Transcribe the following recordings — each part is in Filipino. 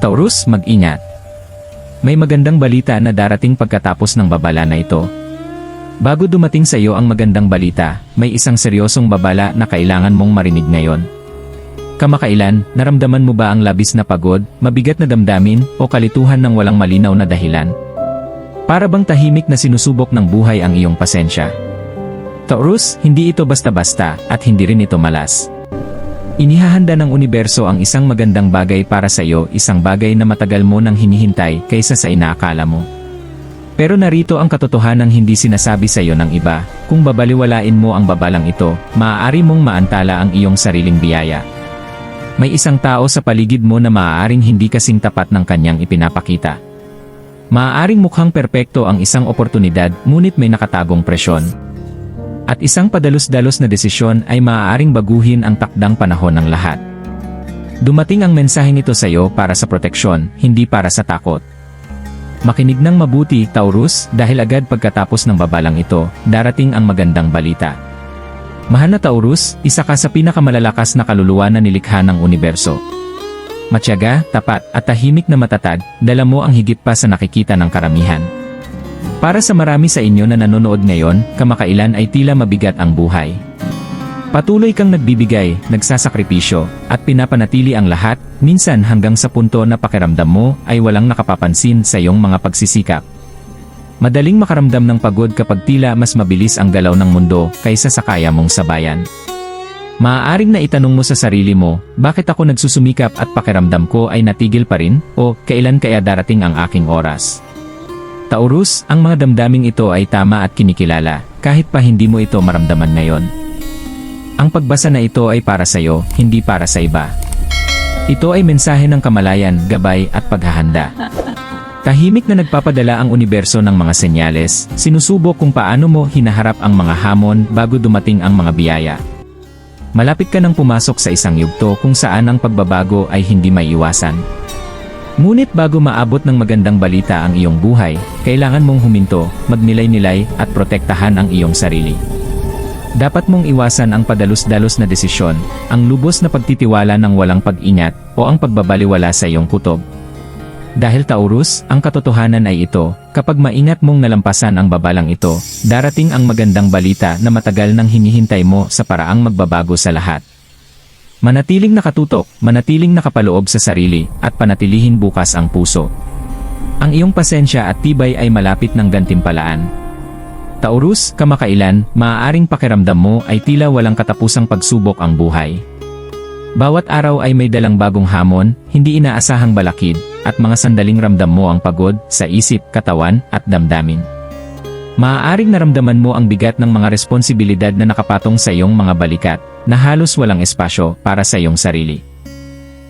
Taurus, mag-ingat. May magandang balita na darating pagkatapos ng babala na ito. Bago dumating sa iyo ang magandang balita, may isang seryosong babala na kailangan mong marinig ngayon. Kamakailan, naramdaman mo ba ang labis na pagod, mabigat na damdamin, o kalituhan ng walang malinaw na dahilan? Para bang tahimik na sinusubok ng buhay ang iyong pasensya? Taurus, hindi ito basta-basta, at hindi rin ito malas. Inihahanda ng universo ang isang magandang bagay para sa iyo, isang bagay na matagal mo nang hinihintay kaysa sa inaakala mo. Pero narito ang katotohanang hindi sinasabi sa iyo ng iba, kung babaliwalain mo ang babalang ito, maaari mong maantala ang iyong sariling biyaya. May isang tao sa paligid mo na maaaring hindi kasing tapat ng kanyang ipinapakita. Maaaring mukhang perpekto ang isang oportunidad, ngunit may nakatagong presyon. At isang padalos-dalos na desisyon ay maaaring baguhin ang takdang panahon ng lahat. Dumating ang mensaheng ito sa iyo para sa proteksyon, hindi para sa takot. Makinig ng mabuti, Taurus, dahil agad pagkatapos ng babalang ito, darating ang magandang balita. Mahal na Taurus, isa ka sa pinakamalalakas na kaluluwa na nilikha ng universo. Matyaga, tapat, at tahimik na matatag, dala mo ang higit pa sa nakikita ng karamihan. Para sa marami sa inyo na nanonood ngayon, kamakailan ay tila mabigat ang buhay. Patuloy kang nagbibigay, nagsasakripisyo, at pinapanatili ang lahat, minsan hanggang sa punto na pakiramdam mo ay walang nakapapansin sa iyong mga pagsisikap. Madaling makaramdam ng pagod kapag tila mas mabilis ang galaw ng mundo kaysa sa kaya mong sabayan. Maaaring na itanong mo sa sarili mo, bakit ako nagsusumikap at pakiramdam ko ay natigil pa rin, o kailan kaya darating ang aking oras? Taurus, ang mga damdaming ito ay tama at kinikilala, kahit pa hindi mo ito maramdaman ngayon. Ang pagbasa na ito ay para sa iyo, hindi para sa iba. Ito ay mensahe ng kamalayan, gabay, at paghahanda. Tahimik na nagpapadala ang universo ng mga senyales, sinusubok kung paano mo hinaharap ang mga hamon bago dumating ang mga biyaya. Malapit ka nang pumasok sa isang yugto kung saan ang pagbabago ay hindi maiiwasan. Ngunit bago maabot ng magandang balita ang iyong buhay, kailangan mong huminto, magnilay-nilay, at protektahan ang iyong sarili. Dapat mong iwasan ang padalos-dalos na desisyon, ang lubos na pagtitiwala ng walang pag-ingat, o ang pagbabaliwala sa iyong kutob. Dahil Taurus, ang katotohanan ay ito, kapag maingat mong nalampasan ang babalang ito, darating ang magandang balita na matagal nang hinihintay mo sa paraang magbabago sa lahat. Manatiling nakatutok, manatiling nakapaloob sa sarili, at panatilihin bukas ang puso. Ang iyong pasensya at tibay ay malapit ng gantimpalaan. Taurus, kamakailan, maaaring pakiramdam mo ay tila walang katapusang pagsubok ang buhay. Bawat araw ay may dalang bagong hamon, hindi inaasahang balakid, at mga sandaling ramdam mo ang pagod sa isip, katawan, at damdamin. Maaaring naramdaman mo ang bigat ng mga responsibilidad na nakapatong sa iyong mga balikat, na halos walang espasyo para sa iyong sarili.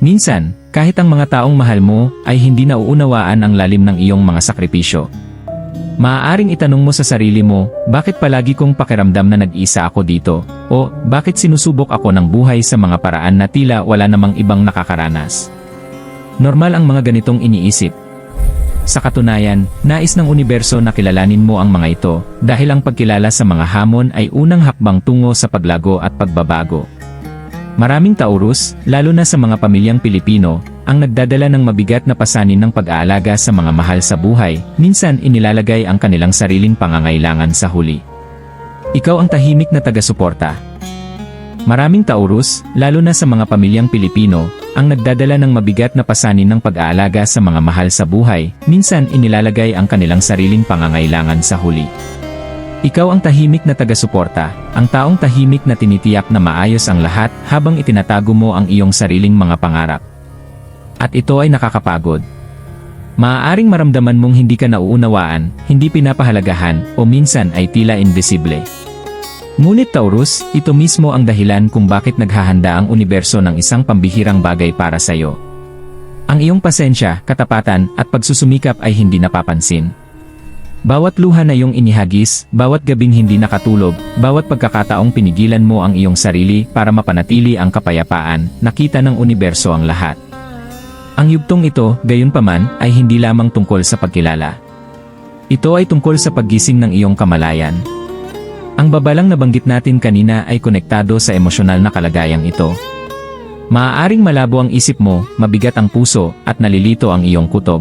Minsan, kahit ang mga taong mahal mo ay hindi nauunawaan ang lalim ng iyong mga sakripisyo. Maaaring itanong mo sa sarili mo, bakit palagi kong pakiramdam na nag-isa ako dito? O, bakit sinusubok ako ng buhay sa mga paraan na tila wala namang ibang nakakaranas? Normal ang mga ganitong iniisip. Sa katunayan, nais ng universo na kilalanin mo ang mga ito, dahil ang pagkilala sa mga hamon ay unang hakbang tungo sa paglago at pagbabago. Maraming Taurus, lalo na sa mga pamilyang Pilipino, ang nagdadala ng mabigat na pasanin ng pag-aalaga sa mga mahal sa buhay, minsan inilalagay ang kanilang sariling pangangailangan sa huli. Ikaw ang tahimik na taga-suporta. Maraming Taurus, lalo na sa mga pamilyang Pilipino, ang nagdadala ng mabigat na pasanin ng pag-aalaga sa mga mahal sa buhay, minsan inilalagay ang kanilang sariling pangangailangan sa huli. Ikaw ang tahimik na taga-suporta, ang taong tahimik na tinitiyak na maayos ang lahat habang itinatago mo ang iyong sariling mga pangarap. At ito ay nakakapagod. Maaaring maramdaman mong hindi ka nauunawaan, hindi pinapahalagahan, o minsan ay tila invisible. Ngunit Taurus, ito mismo ang dahilan kung bakit naghahanda ang universo ng isang pambihirang bagay para sa iyo. Ang iyong pasensya, katapatan, at pagsusumikap ay hindi napapansin. Bawat luha na iyong inihagis, bawat gabing hindi nakatulog, bawat pagkakataong pinigilan mo ang iyong sarili para mapanatili ang kapayapaan, nakita ng universo ang lahat. Ang yugtong ito, gayunpaman, ay hindi lamang tungkol sa pagkilala. Ito ay tungkol sa paggising ng iyong kamalayan. Ang babalang nabanggit natin kanina ay konektado sa emosyonal na kalagayang ito. Maaaring malabo ang isip mo, mabigat ang puso, at nalilito ang iyong kutob.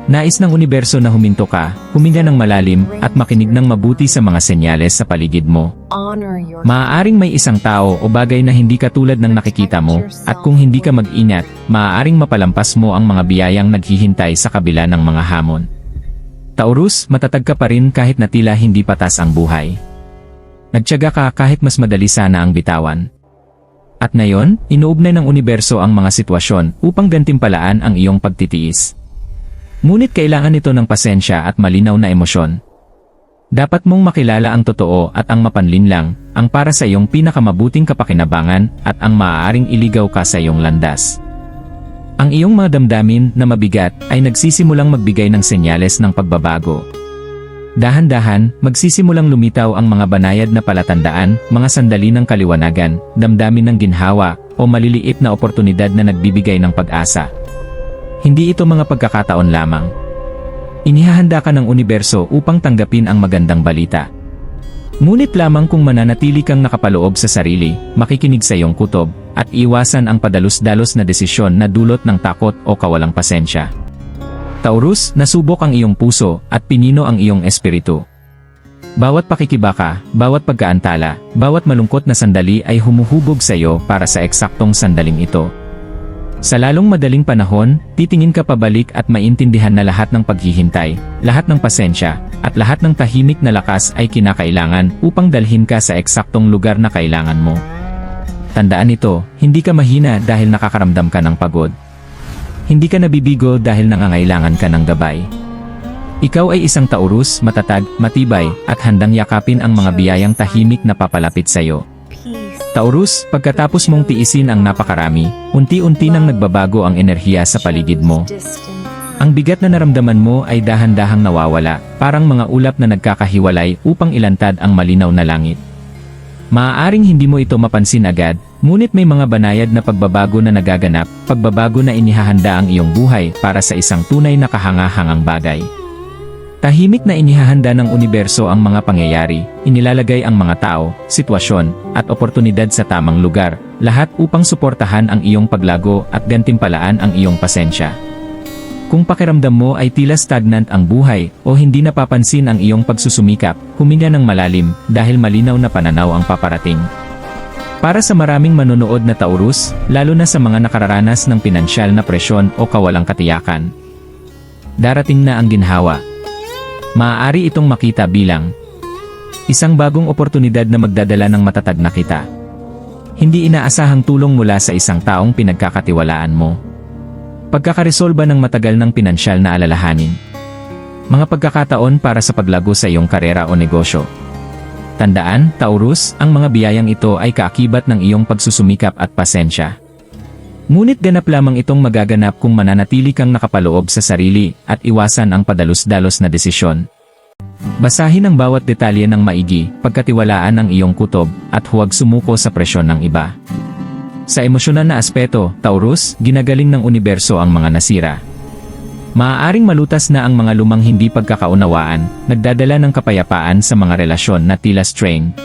Nais ng universo na huminto ka, huminga ng malalim, at makinig ng mabuti sa mga senyales sa paligid mo. Maaaring may isang tao o bagay na hindi katulad ng nakikita mo, at kung hindi ka mag-ingat, maaaring mapalampas mo ang mga biyayang naghihintay sa kabila ng mga hamon. Taurus, matatag ka pa rin kahit na tila hindi patas ang buhay. Nagtiyaga ka kahit mas madali sana ang bitawan. At ngayon, inuugnay ng universo ang mga sitwasyon upang gantimpalaan ang iyong pagtitiis. Ngunit kailangan ito ng pasensya at malinaw na emosyon. Dapat mong makilala ang totoo at ang mapanlinlang, ang para sa iyong pinakamabuting kapakinabangan at ang maaaring iligaw ka sa iyong landas. Ang iyong mga damdamin na mabigat ay nagsisimulang magbigay ng senyales ng pagbabago. Dahan-dahan, magsisimulang lumitaw ang mga banayad na palatandaan, mga sandali ng kaliwanagan, damdamin ng ginhawa, o maliliit na oportunidad na nagbibigay ng pag-asa. Hindi ito mga pagkakataon lamang. Inihahanda ka ng universo upang tanggapin ang magandang balita. Ngunit lamang kung mananatili kang nakapaloob sa sarili, makikinig sa iyong kutob, at iwasan ang padalos-dalos na desisyon na dulot ng takot o kawalang pasensya. Taurus, nasubok ang iyong puso at pinino ang iyong espiritu. Bawat pakikibaka, bawat pagkaantala, bawat malungkot na sandali ay humuhubog sa iyo para sa eksaktong sandaling ito. Sa lalong madaling panahon, titingin ka pabalik at maintindihan na lahat ng paghihintay, lahat ng pasensya, at lahat ng tahimik na lakas ay kinakailangan upang dalhin ka sa eksaktong lugar na kailangan mo. Tandaan ito, hindi ka mahina dahil nakakaramdam ka ng pagod. Hindi ka nabibigo dahil nangangailangan ka ng gabay. Ikaw ay isang Taurus, matatag, matibay, at handang yakapin ang mga biyayang tahimik na papalapit sa iyo. Taurus, pagkatapos mong tiisin ang napakarami, unti-unti nang nagbabago ang enerhiya sa paligid mo. Ang bigat na naramdaman mo ay dahan-dahang nawawala, parang mga ulap na nagkakahiwalay upang ilantad ang malinaw na langit. Maaaring hindi mo ito mapansin agad, ngunit may mga banayad na pagbabago na nagaganap, pagbabago na inihahanda ang iyong buhay para sa isang tunay na kahangahangang bagay. Tahimik na inihahanda ng universo ang mga pangyayari, inilalagay ang mga tao, sitwasyon, at oportunidad sa tamang lugar, lahat upang suportahan ang iyong paglago at gantimpalaan ang iyong pasensya. Kung pakiramdam mo ay tila stagnant ang buhay o hindi napapansin ang iyong pagsusumikap, huminga ng malalim dahil malinaw na pananaw ang paparating. Para sa maraming manonood na Taurus, lalo na sa mga nakararanas ng pinansyal na presyon o kawalang katiyakan, darating na ang ginhawa. Maaari itong makita bilang isang bagong oportunidad na magdadala ng matatag na kita. Hindi inaasahang tulong mula sa isang taong pinagkakatiwalaan mo. Pagkakaresolba ng matagal ng pinansyal na alalahanin. Mga pagkakataon para sa paglago sa iyong karera o negosyo. Tandaan, Taurus, ang mga biyayang ito ay kaakibat ng iyong pagsusumikap at pasensya. Ngunit ganap lamang itong magaganap kung mananatili kang nakapaloob sa sarili at iwasan ang padalos-dalos na desisyon. Basahin ang bawat detalye ng maigi, pagkatiwalaan ang iyong kutob, at huwag sumuko sa presyon ng iba. Sa emosyonal na aspeto, Taurus, ginagaling ng universo ang mga nasira. Maaaring malutas na ang mga lumang hindi pagkakaunawaan, nagdadala ng kapayapaan sa mga relasyon na tila strained.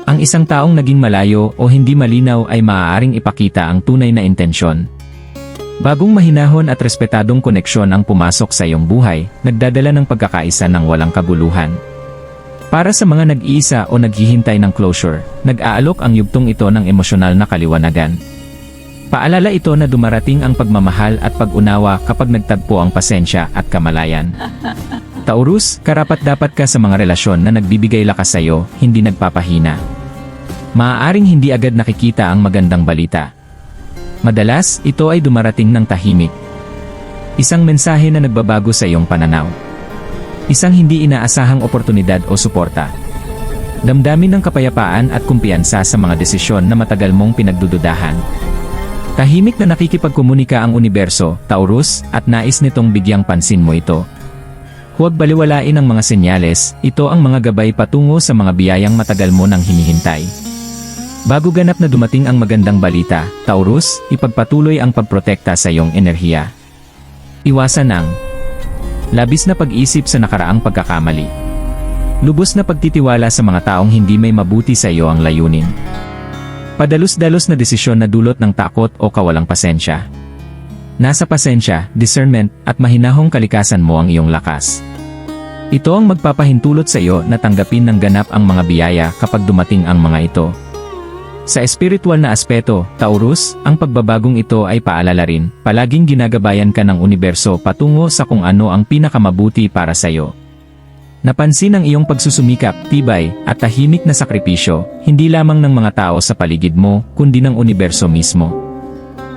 Ang isang taong naging malayo o hindi malinaw ay maaaring ipakita ang tunay na intensyon. Bagong mahinahon at respetadong koneksyon ang pumasok sa iyong buhay, nagdadala ng pagkakaisa ng walang kaguluhan. Para sa mga nag-iisa o naghihintay ng closure, nag-aalok ang yugtong ito ng emosyonal na kaliwanagan. Paalala ito na dumarating ang pagmamahal at pag-unawa kapag nagtagpo ang pasensya at kamalayan. Taurus, karapat-dapat ka sa mga relasyon na nagbibigay lakas sa iyo, hindi nagpapahina. Maaaring hindi agad nakikita ang magandang balita. Madalas, ito ay dumarating ng tahimik. Isang mensahe na nagbabago sa iyong pananaw. Isang hindi inaasahang oportunidad o suporta. Damdamin ng kapayapaan at kumpiyansa sa mga desisyon na matagal mong pinagdududahan. Tahimik na nakikipagkomunika ang universo, Taurus, at nais nitong bigyang pansin mo ito. Huwag baliwalain ang mga senyales, ito ang mga gabay patungo sa mga biyayang matagal mo nang hinihintay. Bago ganap na dumating ang magandang balita, Taurus, ipagpatuloy ang pagprotekta sa iyong enerhiya. Iwasan ang labis na pag-isip sa nakaraang pagkakamali. Lubos na pagtitiwala sa mga taong hindi may mabuti sa iyo ang layunin. Padalos-dalos na desisyon na dulot ng takot o kawalang pasensya. Nasa pasensya, discernment, at mahinahong kalikasan mo ang iyong lakas. Ito ang magpapahintulot sa iyo na tanggapin ng ganap ang mga biyaya kapag dumating ang mga ito. Sa espiritual na aspeto, Taurus, ang pagbabagong ito ay paalala rin, palaging ginagabayan ka ng universo patungo sa kung ano ang pinakamabuti para sa iyo. Napansin ang iyong pagsusumikap, tibay, at tahimik na sakripisyo, hindi lamang ng mga tao sa paligid mo, kundi ng universo mismo.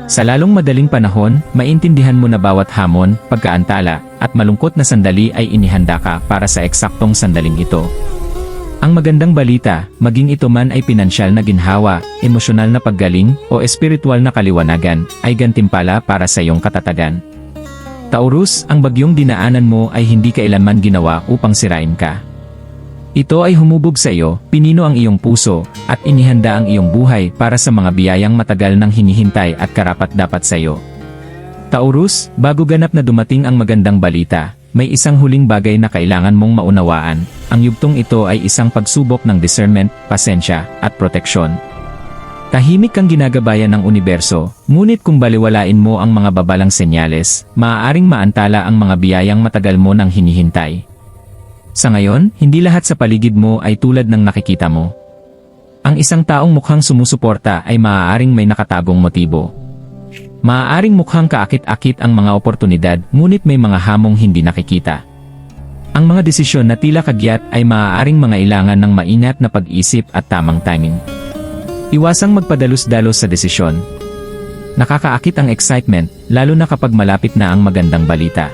Sa lalong madaling panahon, maintindihan mo na bawat hamon, pagkaantala, at malungkot na sandali ay inihanda ka para sa eksaktong sandaling ito. Ang magandang balita, maging ito man ay pinansyal na ginhawa, emosyonal na paggaling, o espiritual na kaliwanagan, ay gantimpala para sa iyong katatagan. Taurus, ang bagyong dinaanan mo ay hindi kailanman ginawa upang sirain ka. Ito ay humubog sa iyo, pinino ang iyong puso, at inihanda ang iyong buhay para sa mga biyayang matagal nang hinihintay at karapat-dapat sa iyo. Taurus, bago ganap na dumating ang magandang balita, may isang huling bagay na kailangan mong maunawaan. Ang yugtong ito ay isang pagsubok ng discernment, pasensya, at proteksyon. Tahimik kang ginagabayan ng universo, ngunit kung baliwalain mo ang mga babalang senyales, maaaring maantala ang mga biyayang matagal mo nang hinihintay. Sa ngayon, hindi lahat sa paligid mo ay tulad ng nakikita mo. Ang isang taong mukhang sumusuporta ay maaaring may nakatagong motibo. Maaaring mukhang kaakit-akit ang mga oportunidad, ngunit may mga hamong hindi nakikita. Ang mga desisyon na tila kagyat ay maaaring mga ilangan ng maingat na pag-isip at tamang timing. Iwasang magpadalos-dalos sa desisyon. Nakakaakit ang excitement, lalo na kapag malapit na ang magandang balita.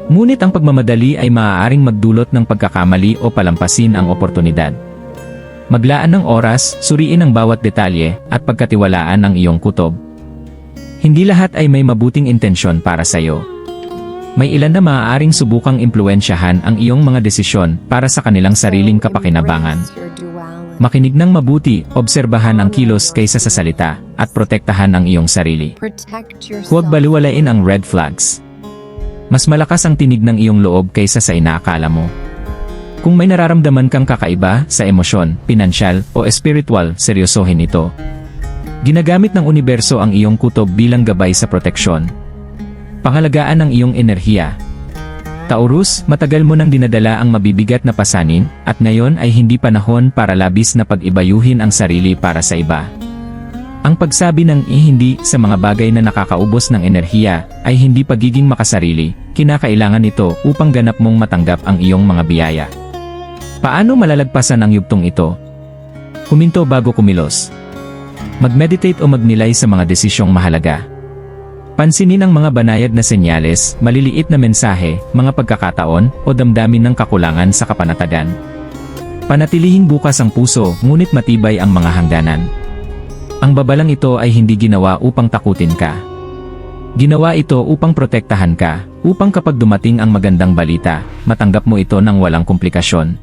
Ngunit ang pagmamadali ay maaaring magdulot ng pagkakamali o palampasin ang oportunidad. Maglaan ng oras, suriin ang bawat detalye, at pagkatiwalaan ang iyong kutob. Hindi lahat ay may mabuting intensyon para sa iyo. May ilan na maaaring subukang impluwensyahan ang iyong mga desisyon para sa kanilang sariling kapakinabangan. Makinig ng mabuti, obserbahan ang kilos kaysa sa salita, at protektahan ang iyong sarili. Huwag baliwalain ang red flags. Mas malakas ang tinig ng iyong loob kaysa sa inaakala mo. Kung may nararamdaman kang kakaiba sa emosyon, pinansyal, o espiritual, seryosohin ito. Ginagamit ng universo ang iyong kutob bilang gabay sa proteksyon. Pangalagaan ang iyong enerhiya. Taurus, matagal mo nang dinadala ang mabibigat na pasanin, at ngayon ay hindi panahon para labis na pag-ibayuhin ang sarili para sa iba. Ang pagsabi ng hindi sa mga bagay na nakakaubos ng enerhiya ay hindi pagiging makasarili, kinakailangan ito upang ganap mong matanggap ang iyong mga biyaya. Paano malalagpasan ang yugtong ito? Huminto bago kumilos. Mag-meditate o magnilay sa mga desisyong mahalaga. Pansinin ang mga banayad na senyales, maliliit na mensahe, mga pagkakataon, o damdamin ng kakulangan sa kapanatagan. Panatilihing bukas ang puso, ngunit matibay ang mga hangganan. Ang babalang ito ay hindi ginawa upang takutin ka. Ginawa ito upang protektahan ka, upang kapag dumating ang magandang balita, matanggap mo ito ng walang komplikasyon.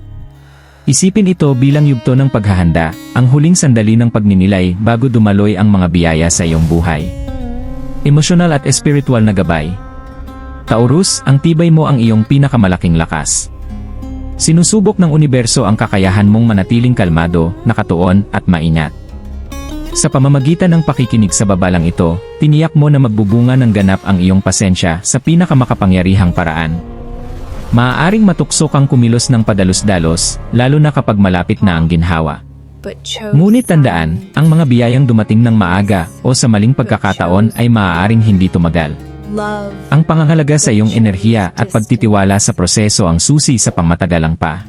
Isipin ito bilang yugto ng paghahanda, ang huling sandali ng pagninilay bago dumaloy ang mga biyaya sa iyong buhay. Emosyonal at espiritual na gabay. Taurus, ang tibay mo ang iyong pinakamalaking lakas. Sinusubok ng universo ang kakayahan mong manatiling kalmado, nakatuon, at maingat. Sa pamamagitan ng pakikinig sa babalang ito, tiniyak mo na magbubunga ng ganap ang iyong pasensya sa pinakamakapangyarihang paraan. Maaaring matukso kang kumilos ng padalos-dalos, lalo na kapag malapit na ang ginhawa. Ngunit tandaan, ang mga biyayang dumating ng maaga o sa maling pagkakataon ay maaaring hindi tumagal. Ang pangangalaga sa iyong enerhiya at pagtitiwala sa proseso ang susi sa pangmatagalang pa.